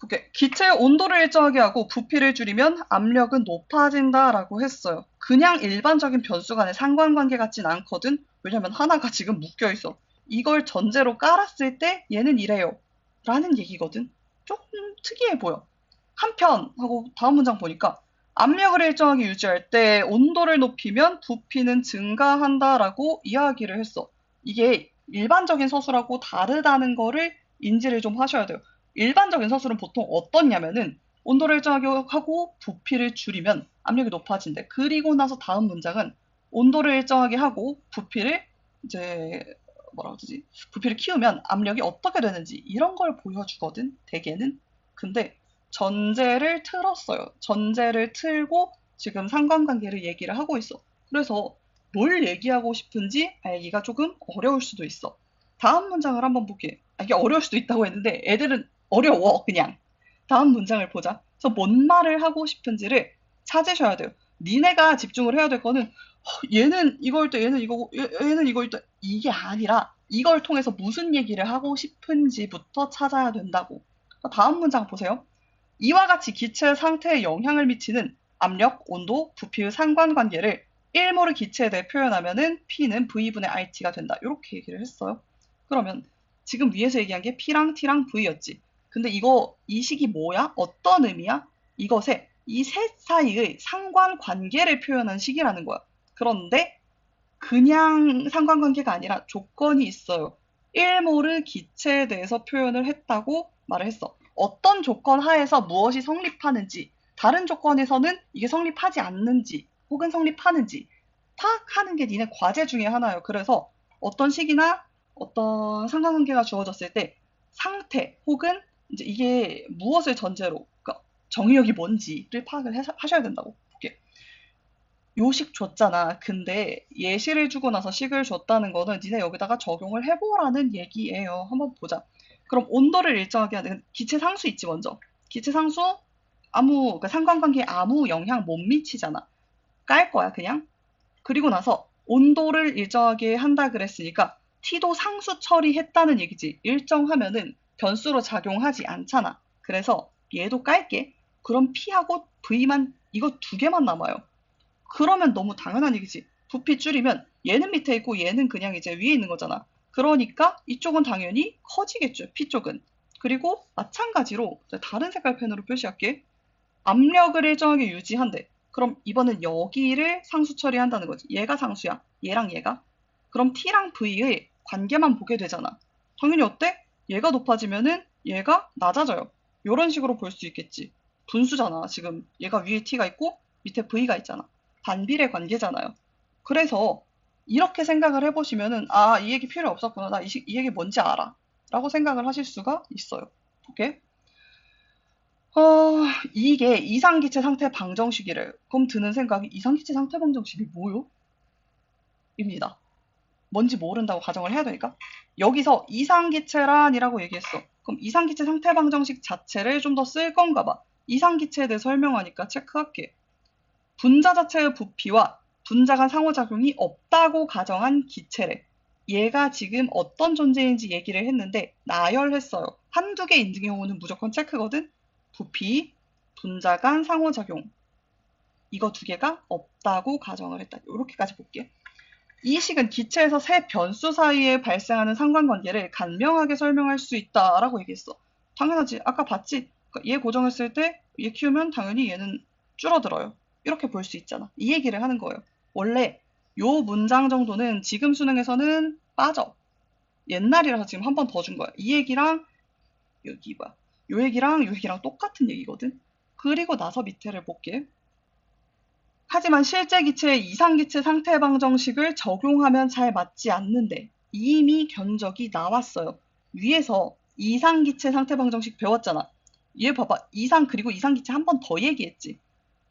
오케이. 기체의 온도를 일정하게 하고 부피를 줄이면 압력은 높아진다라고 했어요. 그냥 일반적인 변수 간의 상관관계 같진 않거든. 왜냐면 하나가 지금 묶여 있어. 이걸 전제로 깔았을 때 얘는 이래요. 라는 얘기거든. 조금 특이해 보여. 한편 하고 다음 문장 보니까 압력을 일정하게 유지할 때 온도를 높이면 부피는 증가한다라고 이야기를 했어. 이게 일반적인 서술하고 다르다는 거를 인지를 좀 하셔야 돼요. 일반적인 서술은 보통 어떻냐면은 온도를 일정하게 하고 부피를 줄이면 압력이 높아진대. 그리고 나서 다음 문장은 온도를 일정하게 하고 부피를 이제 뭐라 그러지? 부피를 키우면 압력이 어떻게 되는지 이런 걸 보여주거든. 대개는. 근데 전제를 틀었어요. 전제를 틀고 지금 상관관계를 얘기를 하고 있어. 그래서 뭘 얘기하고 싶은지 알기가 조금 어려울 수도 있어. 다음 문장을 한번 볼게. 이게 어려울 수도 있다고 했는데 애들은 어려워 그냥. 다음 문장을 보자. 그래서 뭔 말을 하고 싶은지를 찾으셔야 돼요. 니네가 집중을 해야 될 거는 얘는 이거일 때 얘는 이거고 얘는 이거일 때 이게 아니라 이걸 통해서 무슨 얘기를 하고 싶은지부터 찾아야 된다고. 다음 문장 보세요. 이와 같이 기체 상태에 영향을 미치는 압력, 온도, 부피의 상관관계를 1몰의 기체에 대해 표현하면은 P는 V분의 RT가 된다. 이렇게 얘기를 했어요. 그러면 지금 위에서 얘기한 게 P랑 T랑 V였지. 근데 이 식이 뭐야? 어떤 의미야? 이것에 이 셋 사이의 상관관계를 표현한 식이라는 거야. 그런데 그냥 상관관계가 아니라 조건이 있어요. 1몰의 기체에 대해서 표현을 했다고 말을 했어. 어떤 조건 하에서 무엇이 성립하는지, 다른 조건에서는 이게 성립하지 않는지, 혹은 성립하는지 파악하는 게 니네 과제 중에 하나예요. 그래서 어떤 식이나 어떤 상관관계가 주어졌을 때 상태 혹은 이제 이게 무엇을 전제로, 그러니까 정의역이 뭔지를 파악을 하셔야 된다고. 요식 줬잖아. 근데 예시를 주고 나서 식을 줬다는 거는 니네 여기다가 적용을 해보라는 얘기예요. 한번 보자. 그럼 온도를 일정하게 하는 기체 상수 있지 먼저. 기체 상수 그러니까 상관관계에 아무 영향 못 미치잖아. 깔 거야 그냥. 그리고 나서 온도를 일정하게 한다 그랬으니까 T도 상수 처리했다는 얘기지. 일정하면은 변수로 작용하지 않잖아. 그래서 얘도 깔게. 그럼 P하고 V만 이거 두 개만 남아요. 그러면 너무 당연한 얘기지. 부피 줄이면 얘는 밑에 있고 얘는 그냥 이제 위에 있는 거잖아. 그러니까 이쪽은 당연히 커지겠죠. P 쪽은. 그리고 마찬가지로 다른 색깔 펜으로 표시할게. 압력을 일정하게 유지한대. 그럼 이번엔 여기를 상수 처리한다는 거지. 얘가 상수야. 얘랑 얘가. 그럼 T랑 V의 관계만 보게 되잖아. 당연히 어때? 얘가 높아지면은 얘가 낮아져요. 이런 식으로 볼 수 있겠지. 분수잖아. 지금 얘가 위에 T가 있고 밑에 V가 있잖아. 반비례 관계잖아요. 그래서 이렇게 생각을 해보시면은 이 얘기 필요 없었구나. 이 얘기 뭔지 알아. 라고 생각을 하실 수가 있어요. 오케이? 이게 이상기체 상태 방정식이래. 그럼 드는 생각이 이상기체 상태 방정식이 뭐요? 입니다. 뭔지 모른다고 가정을 해야 되니까. 여기서 이상기체란이라고 얘기했어. 그럼 이상기체 상태 방정식 자체를 좀 더 쓸 건가 봐. 이상기체에 대해 설명하니까 체크할게. 분자 자체의 부피와 분자 간 상호작용이 없다고 가정한 기체래. 얘가 지금 어떤 존재인지 얘기를 했는데 나열했어요. 한두 개 있는 경우는 무조건 체크거든. 부피, 분자 간 상호작용. 이거 두 개가 없다고 가정을 했다. 이렇게까지 볼게. 이 식은 기체에서 세 변수 사이에 발생하는 상관관계를 간명하게 설명할 수 있다라고 얘기했어. 당연하지. 아까 봤지? 그러니까 얘 고정했을 때 얘 키우면 당연히 얘는 줄어들어요. 이렇게 볼 수 있잖아. 이 얘기를 하는 거예요. 원래 요 문장 정도는 지금 수능에서는 빠져. 옛날이라서 지금 한 번 더 준 거야. 이 얘기랑 여기 뭐야. 요 얘기랑 똑같은 얘기거든. 그리고 나서 밑에를 볼게. 하지만 실제 기체의 이상기체 상태 방정식을 적용하면 잘 맞지 않는데 이미 견적이 나왔어요. 위에서 이상기체 상태 방정식 배웠잖아. 얘 봐봐. 그리고 이상기체 한 번 더 얘기했지.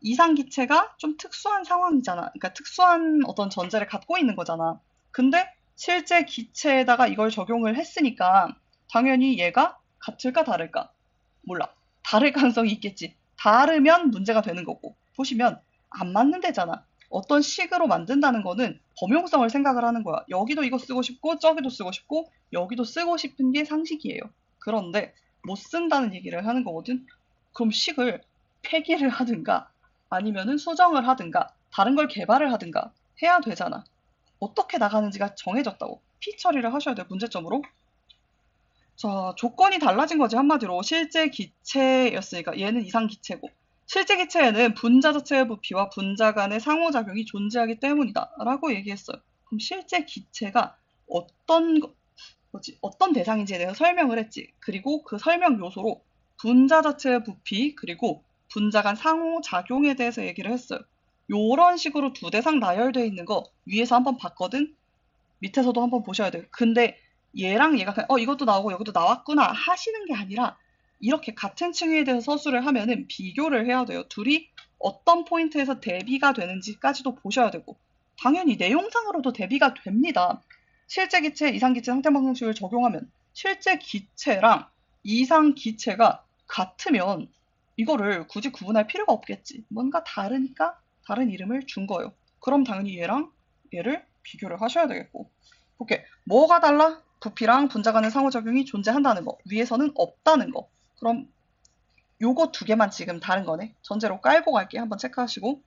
이상기체가 좀 특수한 상황이잖아. 그러니까 특수한 어떤 전제를 갖고 있는 거잖아. 근데 실제 기체에다가 이걸 적용을 했으니까 당연히 얘가 같을까 다를까? 몰라. 다를 가능성이 있겠지. 다르면 문제가 되는 거고. 보시면 안 맞는 데잖아. 어떤 식으로 만든다는 거는 범용성을 생각을 하는 거야. 여기도 이거 쓰고 싶고 저기도 쓰고 싶고 여기도 쓰고 싶은 게 상식이에요. 그런데 못 쓴다는 얘기를 하는 거거든. 그럼 식을 폐기를 하든가 아니면은 수정을 하든가 다른 걸 개발을 하든가 해야 되잖아. 어떻게 나가는지가 정해졌다고. 피 처리를 하셔야 돼, 문제점으로. 자, 조건이 달라진 거지, 한마디로. 실제 기체였으니까 얘는 이상 기체고. 실제 기체에는 분자 자체의 부피와 분자 간의 상호작용이 존재하기 때문이다. 라고 얘기했어요. 그럼 실제 기체가 어떤 대상인지에 대해서 설명을 했지. 그리고 그 설명 요소로 분자 자체의 부피, 그리고 분자 간 상호작용에 대해서 얘기를 했어요. 요런 식으로 두 대상 나열되어 있는 거 위에서 한번 봤거든? 밑에서도 한번 보셔야 돼요. 근데 얘랑 얘가 그냥 이것도 나오고 여기도 나왔구나 하시는 게 아니라 이렇게 같은 층위에 대해서 서술을 하면은 비교를 해야 돼요. 둘이 어떤 포인트에서 대비가 되는지까지도 보셔야 되고 당연히 내용상으로도 대비가 됩니다. 실제 기체, 이상 기체 상태 방정식을 적용하면 실제 기체랑 이상 기체가 같으면 이거를 굳이 구분할 필요가 없겠지. 뭔가 다르니까 다른 이름을 준 거예요. 그럼 당연히 얘랑 얘를 비교를 하셔야 되겠고. 오케이. 뭐가 달라? 부피랑 분자 간의 상호작용이 존재한다는 거. 위에서는 없다는 거. 그럼 요거 두 개만 지금 다른 거네. 전제로 깔고 갈게. 한번 체크하시고.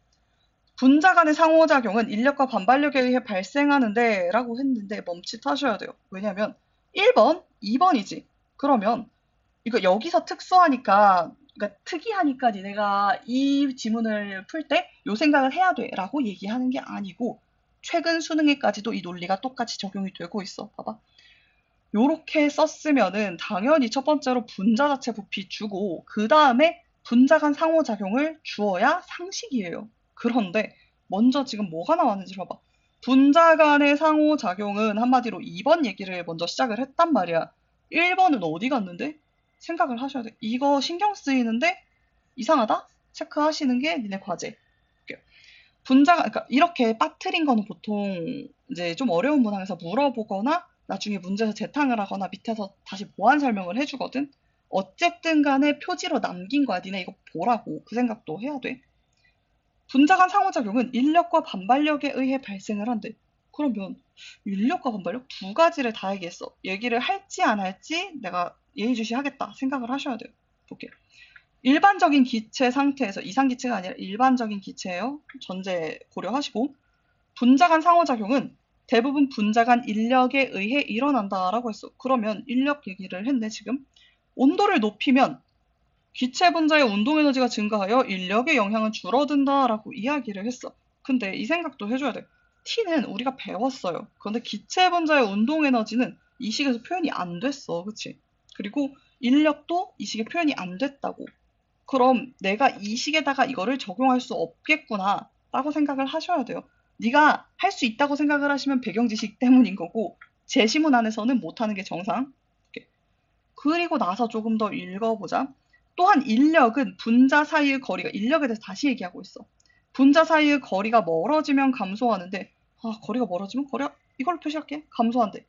분자 간의 상호작용은 인력과 반발력에 의해 발생하는데 라고 했는데 멈칫하셔야 돼요. 왜냐면 1번, 2번이지. 그러면 이거 여기서 특수하니까 그러니까 특이하니까 니네가 이 지문을 풀 때 요 생각을 해야 돼 라고 얘기하는 게 아니고 최근 수능에까지도 이 논리가 똑같이 적용이 되고 있어. 봐봐. 요렇게 썼으면은 당연히 첫 번째로 분자 자체 부피 주고 그 다음에 분자 간 상호작용을 주어야 상식이에요. 그런데 먼저 지금 뭐가 나왔는지 봐봐. 분자 간의 상호작용은 한마디로 2번 얘기를 먼저 시작을 했단 말이야. 1번은 어디 갔는데? 생각을 하셔야 돼. 이거 신경 쓰이는데 이상하다? 체크하시는 게 니네 과제. 그러니까 이렇게 빠뜨린 거는 보통 이제 좀 어려운 문항에서 물어보거나 나중에 문제에서 재탕을 하거나 밑에서 다시 보완 설명을 해주거든. 어쨌든 간에 표지로 남긴 거야. 니네 이거 보라고. 그 생각도 해야 돼. 분자 간 상호작용은 인력과 반발력에 의해 발생을 한대. 그러면 인력과 반발력 두 가지를 다 얘기했어. 얘기를 할지 안 할지 내가 예의주시 하겠다 생각을 하셔야 돼요. 볼게요. 일반적인 기체 상태에서 이상기체가 아니라 일반적인 기체예요. 전제 고려하시고 분자 간 상호작용은 대부분 분자 간 인력에 의해 일어난다라고 했어. 그러면 인력 얘기를 했네 지금. 온도를 높이면 기체 분자의 운동 에너지가 증가하여 인력의 영향은 줄어든다라고 이야기를 했어. 근데 이 생각도 해줘야 돼. T는 우리가 배웠어요. 그런데 기체 분자의 운동 에너지는 이 식에서 표현이 안 됐어. 그치? 그리고 인력도 이 식에 표현이 안 됐다고. 그럼 내가 이 식에다가 이거를 적용할 수 없겠구나 라고 생각을 하셔야 돼요. 네가 할 수 있다고 생각을 하시면 배경 지식 때문인 거고 제시문 안에서는 못하는 게 정상. 그리고 나서 조금 더 읽어보자. 또한 인력은 분자 사이의 거리가 인력에 대해서 다시 얘기하고 있어. 분자 사이의 거리가 멀어지면 감소하는데 거리가 멀어지면 거리가 이걸로 표시할게. 감소한대.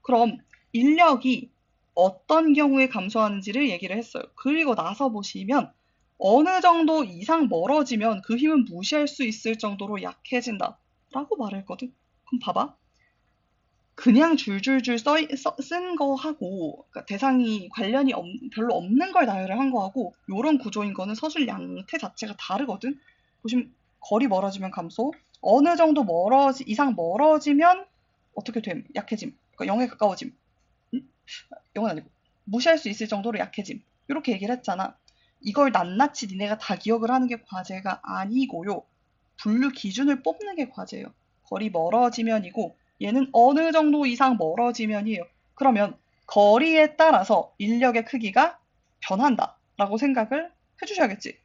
그럼 인력이 어떤 경우에 감소하는지를 얘기를 했어요. 그리고 나서 보시면 어느 정도 이상 멀어지면 그 힘은 무시할 수 있을 정도로 약해진다. 라고 말했거든. 그럼 봐봐. 그냥 줄줄줄 쓴 거하고 그러니까 대상이 관련이 별로 없는 걸 나열을 한 거하고 요런 구조인 거는 서술 양태 자체가 다르거든. 보시면 거리 멀어지면 감소, 어느 정도 이상 멀어지면 어떻게 됨? 약해짐. 그러니까 0에 가까워짐. 응? 0은 아니고 무시할 수 있을 정도로 약해짐. 이렇게 얘기를 했잖아. 이걸 낱낱이 니네가 다 기억을 하는 게 과제가 아니고요. 분류 기준을 뽑는 게 과제예요. 거리 멀어지면이고 얘는 어느 정도 이상 멀어지면이에요. 그러면 거리에 따라서 인력의 크기가 변한다 라고 생각을 해주셔야겠지.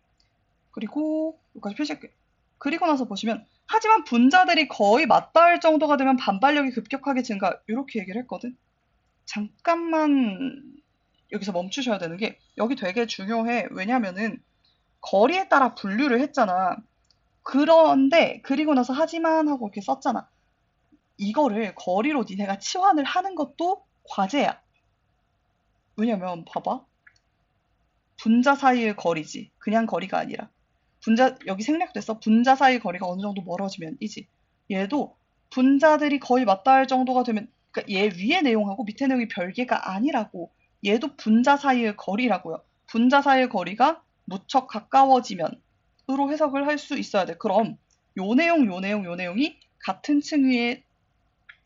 그리고 여기까지 표시할게요. 그리고 나서 보시면 하지만 분자들이 거의 맞닿을 정도가 되면 반발력이 급격하게 증가 이렇게 얘기를 했거든. 잠깐만 여기서 멈추셔야 되는 게 여기 되게 중요해. 왜냐면은 거리에 따라 분류를 했잖아. 그런데 그리고 나서 하지만 하고 이렇게 썼잖아. 이거를 거리로 니네가 치환을 하는 것도 과제야. 왜냐면 봐봐. 분자 사이의 거리지. 그냥 거리가 아니라. 여기 생략됐어. 분자 사이의 거리가 어느 정도 멀어지면이지. 얘도 분자들이 거의 맞닿을 정도가 되면 그러니까 얘 위의 내용하고 밑에 내용이 별개가 아니라고. 얘도 분자 사이의 거리라고요. 분자 사이의 거리가 무척 가까워지면으로 해석을 할 수 있어야 돼. 그럼 요 내용, 요 내용, 요 내용이 같은 층위에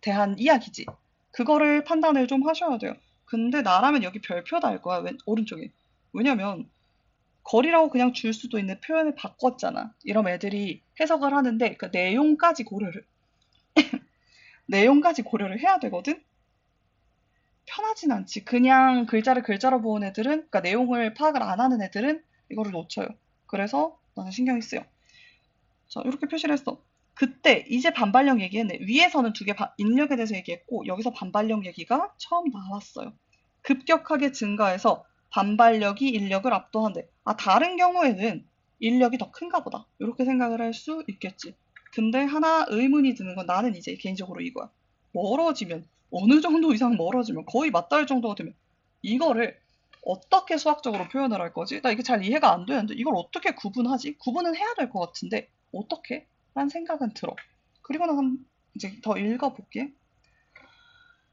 대한 이야기지. 그거를 판단을 좀 하셔야 돼요. 근데 나라면 여기 별표 달 거야. 오른쪽에. 왜냐면 거리라고 그냥 줄 수도 있는 표현을 바꿨잖아. 이런 애들이 해석을 하는데 그 내용까지 고려를 해야 되거든. 편하진 않지. 그냥 글자를 글자로 보는 애들은, 그러니까 내용을 파악을 안 하는 애들은 이거를 놓쳐요. 그래서 나는 신경이 쓰여. 자, 이렇게 표시를 했어. 그때 이제 반발력 얘기했네. 위에서는 두 개 인력에 대해서 얘기했고 여기서 반발력 얘기가 처음 나왔어요. 급격하게 증가해서 반발력이 인력을 압도한대. 아, 다른 경우에는 인력이 더 큰가 보다. 이렇게 생각을 할 수 있겠지. 근데 하나 의문이 드는 건 나는 이제 개인적으로 이거야. 멀어지면, 어느 정도 이상 멀어지면, 거의 맞닿을 정도가 되면 이거를 어떻게 수학적으로 표현을 할 거지? 나 이게 잘 이해가 안 되는데 이걸 어떻게 구분하지? 구분은 해야 될 것 같은데 어떻게? 라는 생각은 들어. 그리고 난 이제 더 읽어볼게.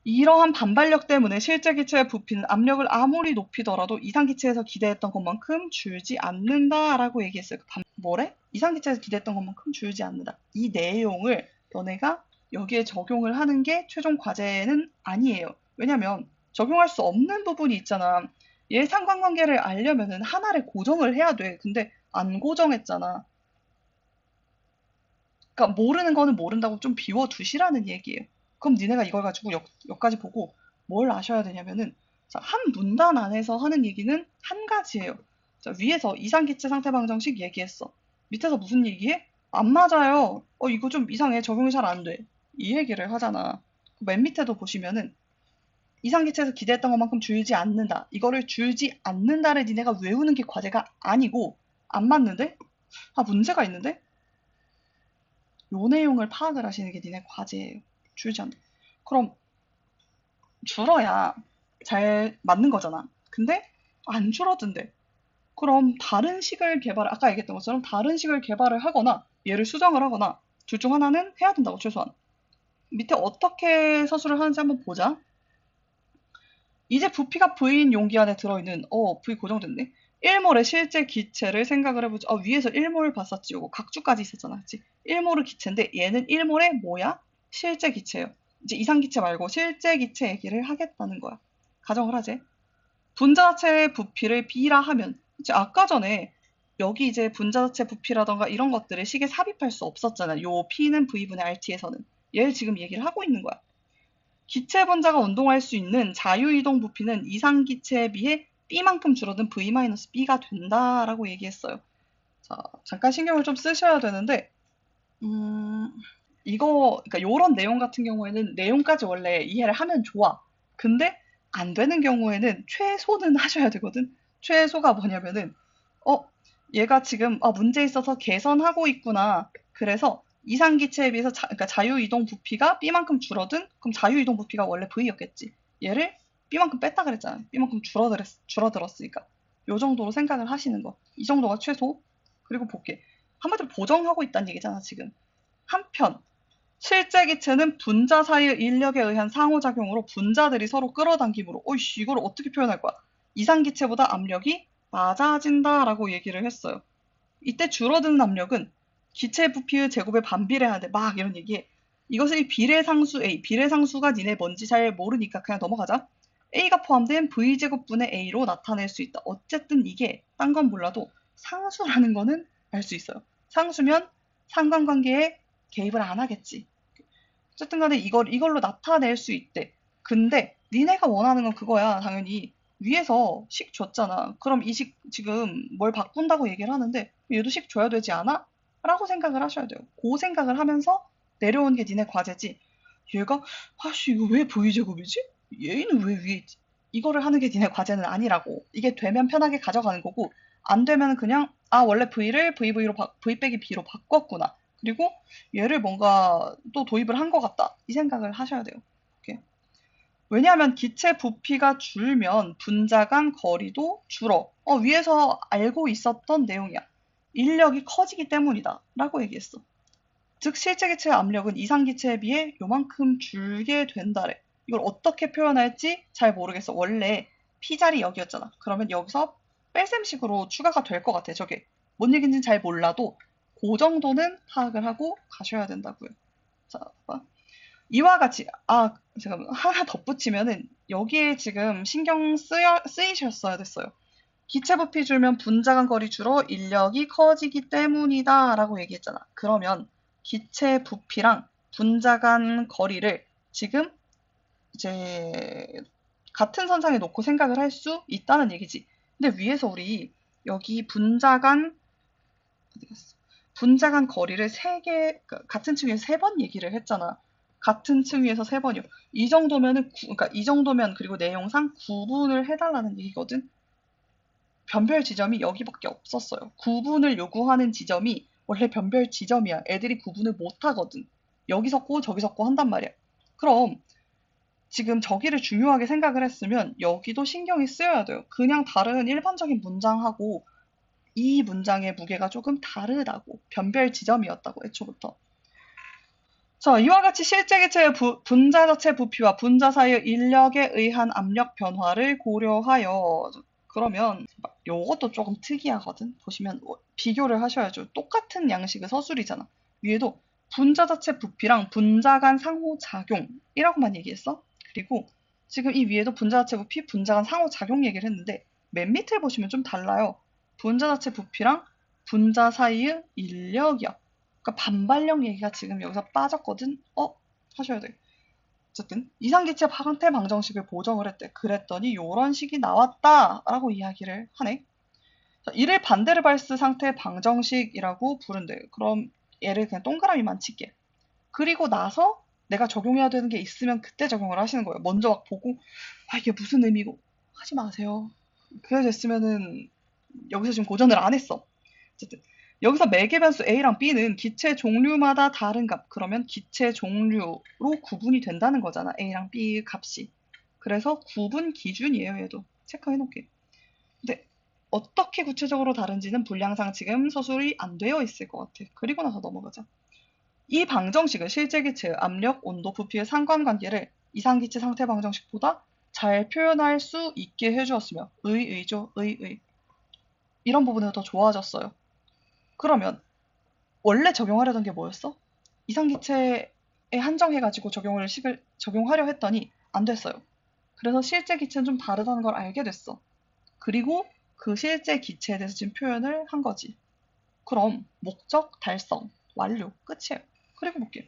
이러한 반발력 때문에 실제 기체의 부피는 압력을 아무리 높이더라도 이상 기체에서 기대했던 것만큼 줄지 않는다라고 얘기했어요. 뭐래? 이상 기체에서 기대했던 것만큼 줄지 않는다. 이 내용을 너네가 여기에 적용을 하는 게 최종 과제는 아니에요. 왜냐면 적용할 수 없는 부분이 있잖아. 얘 상관관계를 알려면은 하나를 고정을 해야 돼. 근데 안 고정했잖아. 그러니까 모르는 거는 모른다고 좀 비워두시라는 얘기예요. 그럼 니네가 이걸 가지고 여기까지 보고 뭘 아셔야 되냐면은 자, 한 문단 안에서 하는 얘기는 한 가지예요. 자, 위에서 이상기체 상태 방정식 얘기했어. 밑에서 무슨 얘기해? 안 맞아요. 이거 좀 이상해. 적용이 잘 안 돼. 이 얘기를 하잖아. 맨 밑에도 보시면은 이상기체에서 기대했던 것만큼 줄지 않는다. 이거를 줄지 않는다를 니네가 외우는 게 과제가 아니고 안 맞는데? 아, 문제가 있는데? 요 내용을 파악을 하시는 게 니네 과제예요. 줄지 않는다. 그럼 줄어야 잘 맞는 거잖아. 근데 안 줄어든대. 그럼 다른 식을 아까 얘기했던 것처럼 다른 식을 개발을 하거나 얘를 수정을 하거나 둘 중 하나는 해야 된다고 최소한. 밑에 어떻게 서술을 하는지 한번 보자. 이제 부피가 V인 용기 안에 들어있는 V 고정됐네. 1몰의 실제 기체를 생각을 해보자. 위에서 1몰 봤었지. 요거 각주까지 있었잖아. 그치? 1몰의 기체인데 얘는 1몰의 뭐야? 실제 기체예요. 이제 이상기체 말고 실제 기체 얘기를 하겠다는 거야. 가정을 하재. 분자 자체의 부피를 B라 하면 이제 아까 전에 여기 이제 분자 자체 부피라던가 이런 것들을 식에 삽입할 수 없었잖아. 요 P는 V분의 RT에서는. 얘를 지금 얘기를 하고 있는 거야. 기체 분자가 운동할 수 있는 자유이동 부피는 이상 기체에 비해 B만큼 줄어든 V-B가 된다라고 얘기했어요. 자, 잠깐 신경을 좀 쓰셔야 되는데, 그러니까 요런 내용 같은 경우에는 내용까지 원래 이해를 하면 좋아. 근데 안 되는 경우에는 최소는 하셔야 되거든. 최소가 뭐냐면은, 얘가 지금, 문제 있어서 개선하고 있구나. 그래서 이상기체에 비해서 그러니까 자유이동 부피가 B만큼 줄어든, 그럼 자유이동 부피가 원래 V였겠지. 얘를 B만큼 뺐다 그랬잖아. B만큼 줄어들었으니까. 요 정도로 생각을 하시는 거. 이 정도가 최소. 그리고 볼게. 한마디로 보정하고 있다는 얘기잖아, 지금. 한편, 실제 기체는 분자 사이의 인력에 의한 상호작용으로 분자들이 서로 끌어당김으로, 어이씨, 이걸 어떻게 표현할 거야? 이상 기체보다 압력이 낮아진다라고 얘기를 했어요. 이때 줄어드는 압력은 기체 부피의 제곱에 반비례하는데 막 이런 얘기해. 이것을 비례상수 A, 비례상수가 니네 뭔지 잘 모르니까 그냥 넘어가자. A가 포함된 V제곱분의 A로 나타낼 수 있다. 어쨌든 이게 딴 건 몰라도 상수라는 거는 알 수 있어요. 상수면 상관관계에 개입을 안 하겠지. 어쨌든 간에 이걸로 나타낼 수 있대. 근데 니네가 원하는 건 그거야. 당연히 위에서 식 줬잖아. 그럼 이 식 지금 뭘 바꾼다고 얘기를 하는데 얘도 식 줘야 되지 않아? 라고 생각을 하셔야 돼요. 그 생각을 하면서 내려온 게 니네 과제지. 얘가 아씨 이거 왜 V제곱이지? 얘는 왜 위에 있지? 이거를 하는 게 니네 과제는 아니라고. 이게 되면 편하게 가져가는 거고 안 되면 그냥 원래 V를 V 빼기 B로 바꿨구나. 그리고 얘를 뭔가 또 도입을 한 것 같다. 이 생각을 하셔야 돼요. 이렇게. 왜냐하면 기체 부피가 줄면 분자 간 거리도 줄어. 위에서 알고 있었던 내용이야. 인력이 커지기 때문이다. 라고 얘기했어. 즉 실제 기체의 압력은 이상 기체에 비해 요만큼 줄게 된다래. 이걸 어떻게 표현할지 잘 모르겠어. 원래 P자리 여기였잖아. 그러면 여기서 뺄셈식으로 추가가 될 것 같아. 저게 뭔 얘기인지는 잘 몰라도 그 정도는 파악을 하고 가셔야 된다고요. 자, 봐. 이와 같이 잠깐만 하나 덧붙이면은 여기에 지금 신경 쓰이셨어야 됐어요. 기체 부피 줄면 분자 간 거리 줄어 인력이 커지기 때문이다 라고 얘기했잖아. 그러면 기체 부피랑 분자 간 거리를 지금 이제 같은 선상에 놓고 생각을 할 수 있다는 얘기지. 근데 위에서 우리 여기 분자 간 거리를 같은 층위에서 3번 얘기를 했잖아. 같은 층위에서 3번이요. 이 정도면은 그러니까 이 정도면 그리고 내용상 구분을 해달라는 얘기거든. 변별 지점이 여기밖에 없었어요. 구분을 요구하는 지점이 원래 변별 지점이야. 애들이 구분을 못 하거든. 여기 섰고 저기 섰고 한단 말이야. 그럼 지금 저기를 중요하게 생각을 했으면 여기도 신경이 쓰여야 돼요. 그냥 다른 일반적인 문장하고 이 문장의 무게가 조금 다르다고. 변별 지점이었다고, 애초부터. 자, 이와 같이 실제 기체의 분자 자체 부피와 분자 사이의 인력에 의한 압력 변화를 고려하여 그러면 요것도 조금 특이하거든. 보시면 비교를 하셔야죠. 똑같은 양식의 서술이잖아. 위에도 분자 자체 부피랑 분자 간 상호작용이라고만 얘기했어. 그리고 지금 이 위에도 분자 자체 부피, 분자 간 상호작용 얘기를 했는데 맨 밑을 보시면 좀 달라요. 분자 자체 부피랑 분자 사이의 인력이야. 그러니까 반발력 얘기가 지금 여기서 빠졌거든. 하셔야 돼. 어쨌든 이상기체 상태 방정식을 보정을 했대. 그랬더니 요런 식이 나왔다라고 이야기를 하네. 자, 이를 반데르발스 상태 방정식이라고 부른대. 그럼 얘를 그냥 동그라미만 칠게. 그리고 나서 내가 적용해야 되는 게 있으면 그때 적용을 하시는 거예요. 먼저 막 보고 이게 무슨 의미고 하지 마세요. 그래 됐으면은 여기서 지금 고전을 안 했어. 어쨌든 여기서 매개 변수 A랑 B는 기체 종류마다 다른 값. 그러면 기체 종류로 구분이 된다는 거잖아. A랑 B 값이. 그래서 구분 기준이에요. 얘도. 체크해 놓게. 근데 어떻게 구체적으로 다른지는 분량상 지금 서술이 안 되어 있을 것 같아. 그리고 나서 넘어가자. 이 방정식은 실제 기체의 압력, 온도, 부피의 상관관계를 이상기체 상태 방정식보다 잘 표현할 수 있게 해주었으며 의의죠. 이런 부분에서 더 좋아졌어요. 그러면 원래 적용하려던 게 뭐였어? 이상기체에 한정해가지고 적용하려 했더니 안 됐어요. 그래서 실제 기체는 좀 다르다는 걸 알게 됐어. 그리고 그 실제 기체에 대해서 지금 표현을 한 거지. 그럼 목적 달성, 완료, 끝이에요. 그리고 볼게요.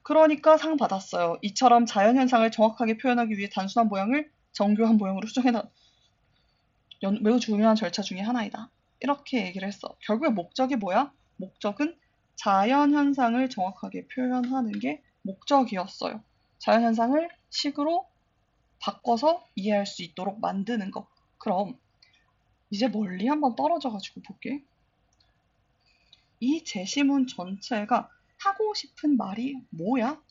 그러니까 상 받았어요. 이처럼 자연현상을 정확하게 표현하기 위해 단순한 모양을 정교한 모양으로 수정해놔. 매우 중요한 절차 중에 하나이다. 이렇게 얘기를 했어. 결국에 목적이 뭐야? 목적은 자연현상을 정확하게 표현하는 게 목적이었어요. 자연현상을 식으로 바꿔서 이해할 수 있도록 만드는 거. 그럼 이제 멀리 한번 떨어져가지고 볼게. 이 제시문 전체가 하고 싶은 말이 뭐야?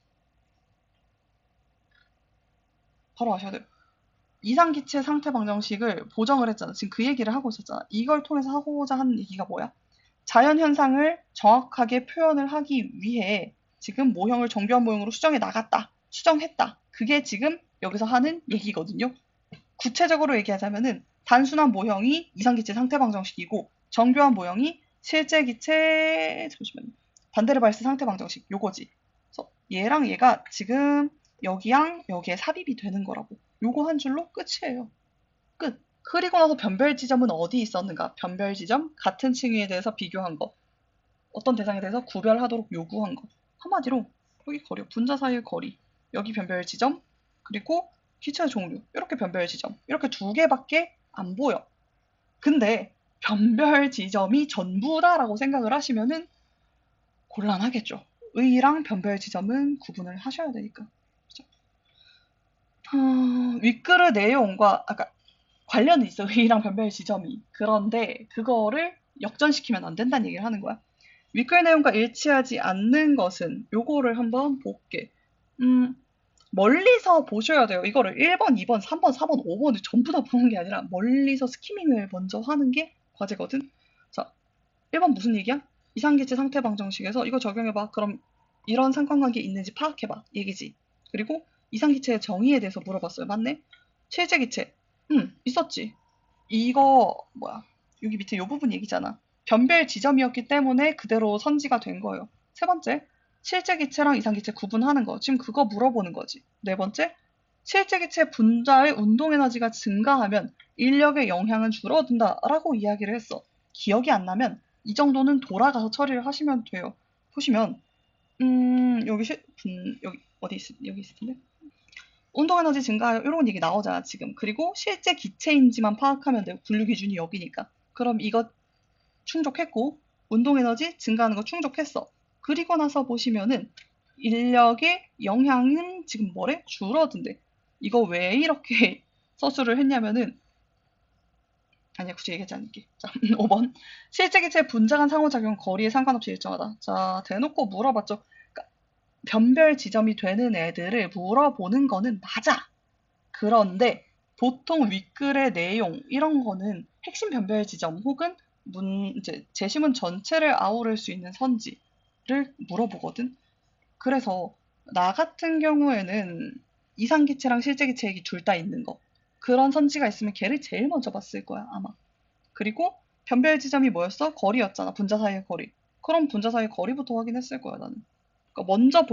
바로 아셔야 돼요. 이상기체 상태 방정식을 보정을 했잖아. 지금 그 얘기를 하고 있었잖아. 이걸 통해서 하고자 하는 얘기가 뭐야? 자연현상을 정확하게 표현을 하기 위해 지금 모형을 정교한 모형으로 수정해 나갔다. 수정했다. 그게 지금 여기서 하는 얘기거든요. 구체적으로 얘기하자면은 단순한 모형이 이상기체 상태 방정식이고 정교한 모형이 실제 기체 잠시만요. 반데르발스 상태 방정식 요거지. 그래서 얘랑 얘가 지금 여기랑 여기에 삽입이 되는 거라고. 요거 한 줄로 끝이에요. 끝. 그리고 나서 변별 지점은 어디 있었는가? 변별 지점, 같은 층위에 대해서 비교한 거. 어떤 대상에 대해서 구별하도록 요구한 거. 한마디로 여기 거리, 분자 사이의 거리, 여기 변별 지점, 그리고 기체의 종류, 이렇게 변별 지점. 이렇게 2개밖에 안 보여. 근데 변별 지점이 전부다라고 생각을 하시면은 곤란하겠죠. 의랑 변별 지점은 구분을 하셔야 되니까. 그죠? 윗글의 내용과 아까 관련이 있어. 의랑 변별 지점이. 그런데 그거를 역전시키면 안 된다는 얘기를 하는 거야. 윗글 내용과 일치하지 않는 것은 요거를 한번 볼게. 멀리서 보셔야 돼요. 이거를 1번, 2번, 3번, 4번, 5번을 전부 다 보는 게 아니라 멀리서 스키밍을 먼저 하는 게 과제거든. 자, 1번 무슨 얘기야? 이상기체 상태 방정식에서 이거 적용해봐. 그럼 이런 상관관계 있는지 파악해봐. 얘기지. 그리고 이상기체의 정의에 대해서 물어봤어요. 맞네? 실제 기체. 있었지. 이거 뭐야? 여기 밑에 요 부분 얘기잖아. 변별 지점이었기 때문에 그대로 선지가 된 거예요. 세 번째, 실제 기체랑 이상 기체 구분하는 거. 지금 그거 물어보는 거지. 네 번째, 실제 기체 분자의 운동 에너지가 증가하면 인력의 영향은 줄어든다라고 이야기를 했어. 기억이 안 나면 이 정도는 돌아가서 처리를 하시면 돼요. 보시면 여기 어디 여기 있을 텐데. 운동 에너지 증가 이런 얘기 나오잖아 지금. 그리고 실제 기체인지만 파악하면 돼요. 분류 기준이 여기니까. 그럼 이거 충족했고 운동 에너지 증가하는 거 충족했어. 그리고 나서 보시면은 인력의 영향은 지금 뭐래? 줄어든대. 이거 왜 이렇게 서술을 했냐면은 아니야 굳이 얘기하지 않을게. 자 5번 실제 기체 분자 간 상호작용 거리에 상관없이 일정하다. 자 대놓고 물어봤죠. 그러니까 변별 지점이 되는 애들을 물어보는 거는 맞아. 그런데 보통 윗글의 내용 이런 거는 핵심 변별 지점 혹은 이제 제시문 전체를 아우를 수 있는 선지를 물어보거든. 그래서 나 같은 경우에는 이상기체랑 실제기체 얘기 둘 다 있는 거. 그런 선지가 있으면 걔를 제일 먼저 봤을 거야, 아마. 그리고 변별 지점이 뭐였어? 거리였잖아, 분자 사이의 거리. 그럼 분자 사이의 거리부터 확인했을 거야, 나는. 그러니까 먼저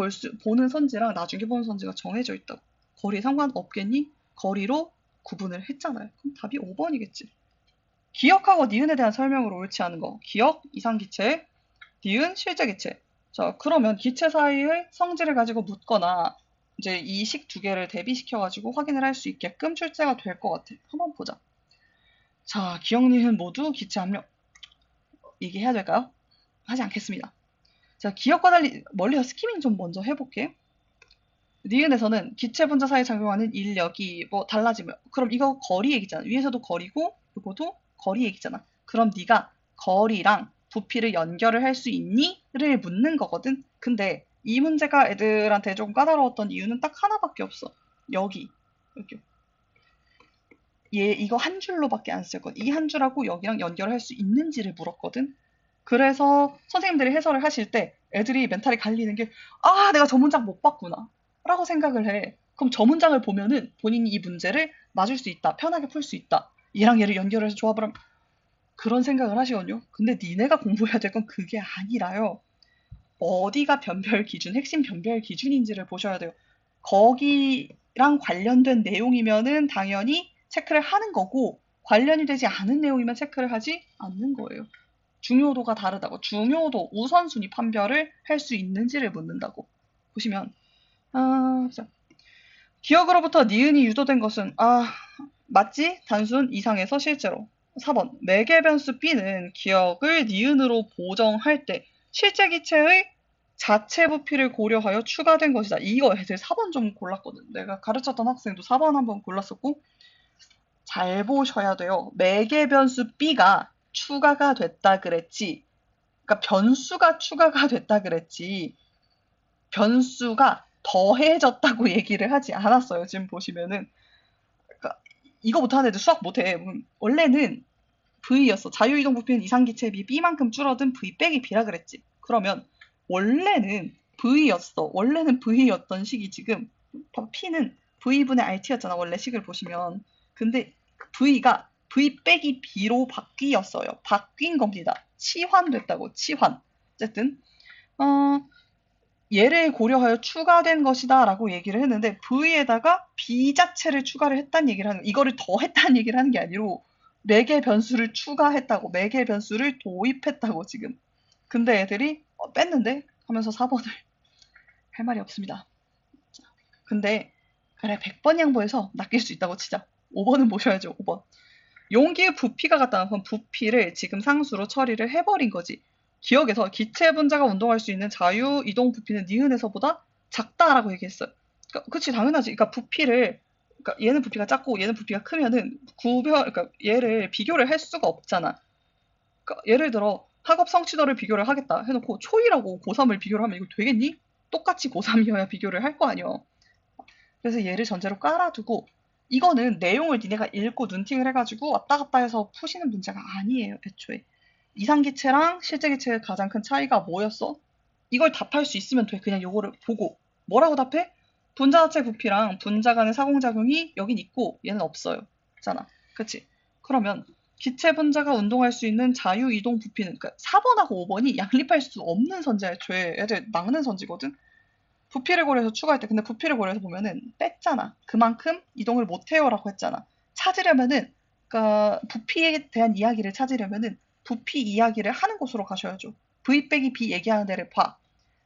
보는 선지랑 나중에 보는 선지가 정해져 있다고. 거리에 상관없겠니? 거리로 구분을 했잖아요. 그럼 답이 5번이겠지. 기억하고 니은에 대한 설명으로 옳지 않은 거. 기억, 이상기체, 니은, 실제기체. 자, 그러면 기체 사이의 성질을 가지고 묻거나 이제 이 식 두 개를 대비시켜가지고 확인을 할 수 있게끔 출제가 될 것 같아. 한번 보자. 자, 기억, 니은 모두 기체 압력. 얘기해야 될까요? 하지 않겠습니다. 자, 기억과 달리 멀리서 스키밍 좀 먼저 해볼게. 니은에서는 기체 분자 사이에 작용하는 인력이 뭐 달라지면 그럼 이거 거리 얘기잖아. 위에서도 거리고 이거도 거리 얘기잖아. 그럼 네가 거리랑 부피를 연결을 할 수 있니?를 묻는 거거든. 근데 이 문제가 애들한테 조금 까다로웠던 이유는 딱 하나밖에 없어. 여기 얘 이거 한 줄로밖에 안 쓸거든. 이 한 줄하고 여기랑 연결할 수 있는지를 물었거든. 그래서 선생님들이 해설을 하실 때 애들이 멘탈이 갈리는 게 아, 내가 저 문장 못 봤구나. 라고 생각을 해. 그럼 저 문장을 보면은 본인이 이 문제를 맞을 수 있다. 편하게 풀 수 있다. 얘랑 얘를 연결해서 조합을 하면 그런 생각을 하시거든요. 근데 니네가 공부해야 될 건 그게 아니라요. 어디가 변별 기준, 핵심 변별 기준인지를 보셔야 돼요. 거기랑 관련된 내용이면은 당연히 체크를 하는 거고 관련이 되지 않은 내용이면 체크를 하지 않는 거예요. 중요도가 다르다고. 중요도, 우선순위 판별을 할 수 있는지를 묻는다고. 보시면, 자, 기억으로부터 니은이 유도된 것은, 맞지? 단순 이상에서 실제로. 4번, 매개 변수 B는 기억을 니은으로 보정할 때 실제 기체의 자체 부피를 고려하여 추가된 것이다. 이거 애들 4번 좀 골랐거든. 내가 가르쳤던 학생도 4번 한번 골랐었고, 잘 보셔야 돼요. 매개 변수 B가 추가가 됐다 그랬지. 그러니까 변수가 추가가 됐다 그랬지. 변수가 더해졌다고 얘기를 하지 않았어요. 지금 보시면은. 그러니까 이거 못하는 애들 수학 못해. 원래는 V였어. 자유이동 부피는 이상기체 비 B만큼 줄어든 V 빼기 B라 그랬지. 그러면 원래는 V였어. 원래는 V였던 식이 지금 P는 V분의 RT였잖아. 원래 식을 보시면. 근데 V가 V 빼기 B로 바뀌었어요. 바뀐 겁니다. 치환됐다고. 치환. 어쨌든 얘를 고려하여 추가된 것이다 라고 얘기를 했는데 V에다가 B 자체를 추가를 했다는 얘기를 하는 이거를 더 했다는 얘기를 하는 게 아니고 매개 변수를 추가했다고 매개 변수를 도입했다고 지금. 근데 애들이 뺐는데 하면서 4번을 할 말이 없습니다. 근데 그래 100번 양보해서 낚일 수 있다고 치자. 5번은 모셔야죠. 5번. 용기의 부피가 같다는 건 부피를 지금 상수로 처리를 해버린 거지. 기억에서 기체 분자가 운동할 수 있는 자유 이동 부피는 니은에서보다 작다라고 얘기했어요. 그러니까, 그치 당연하지. 그러니까 부피를 그러니까 얘는 부피가 작고 얘는 부피가 크면은 그러니까 얘를 비교를 할 수가 없잖아. 그러니까 예를 들어 학업 성취도를 비교를 하겠다 해놓고 초1하고 고3을 비교를 하면 이거 되겠니? 똑같이 고3이어야 비교를 할 거 아니야. 그래서 얘를 전제로 깔아두고 이거는 내용을 니네가 읽고 눈팅을 해가지고 왔다 갔다 해서 푸시는 문제가 아니에요, 애초에. 이상기체랑 실제기체의 가장 큰 차이가 뭐였어? 이걸 답할 수 있으면 돼. 그냥 요거를 보고. 뭐라고 답해? 분자 자체 부피랑 분자 간의 사공작용이 여긴 있고 얘는 없어요. 잖아. 그치? 그러면 기체 분자가 운동할 수 있는 자유 이동 부피는 그러니까 4번하고 5번이 양립할 수 없는 선지야. 애초에 애들 막는 선지거든. 부피를 고려해서 추가할 때 근데 부피를 고려해서 보면은 뺐잖아. 그만큼 이동을 못 해요라고 했잖아. 찾으려면은 그러니까 부피에 대한 이야기를 찾으려면은 부피 이야기를 하는 곳으로 가셔야죠. V 빼기 B 얘기하는 데를 봐.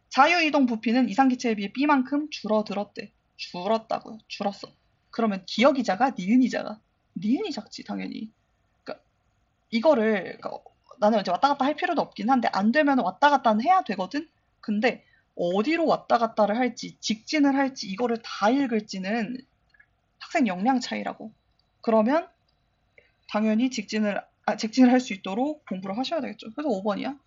자유이동 부피는 이상기체에 비해 B만큼 줄어들었대. 줄었다고요. 줄었어. 그러면 기억이 작아? 니은이 작아? 니은이 작지 당연히. 그러니까 이거를 그러니까 나는 이제 왔다 갔다 할 필요도 없긴 한데 안 되면 왔다 갔다는 해야 되거든. 근데 어디로 왔다 갔다를 할지 직진을 할지 이거를 다 읽을지는 학생 역량 차이라고. 그러면 당연히 직진을 할 수 있도록 공부를 하셔야 되겠죠. 그래서 5번이야.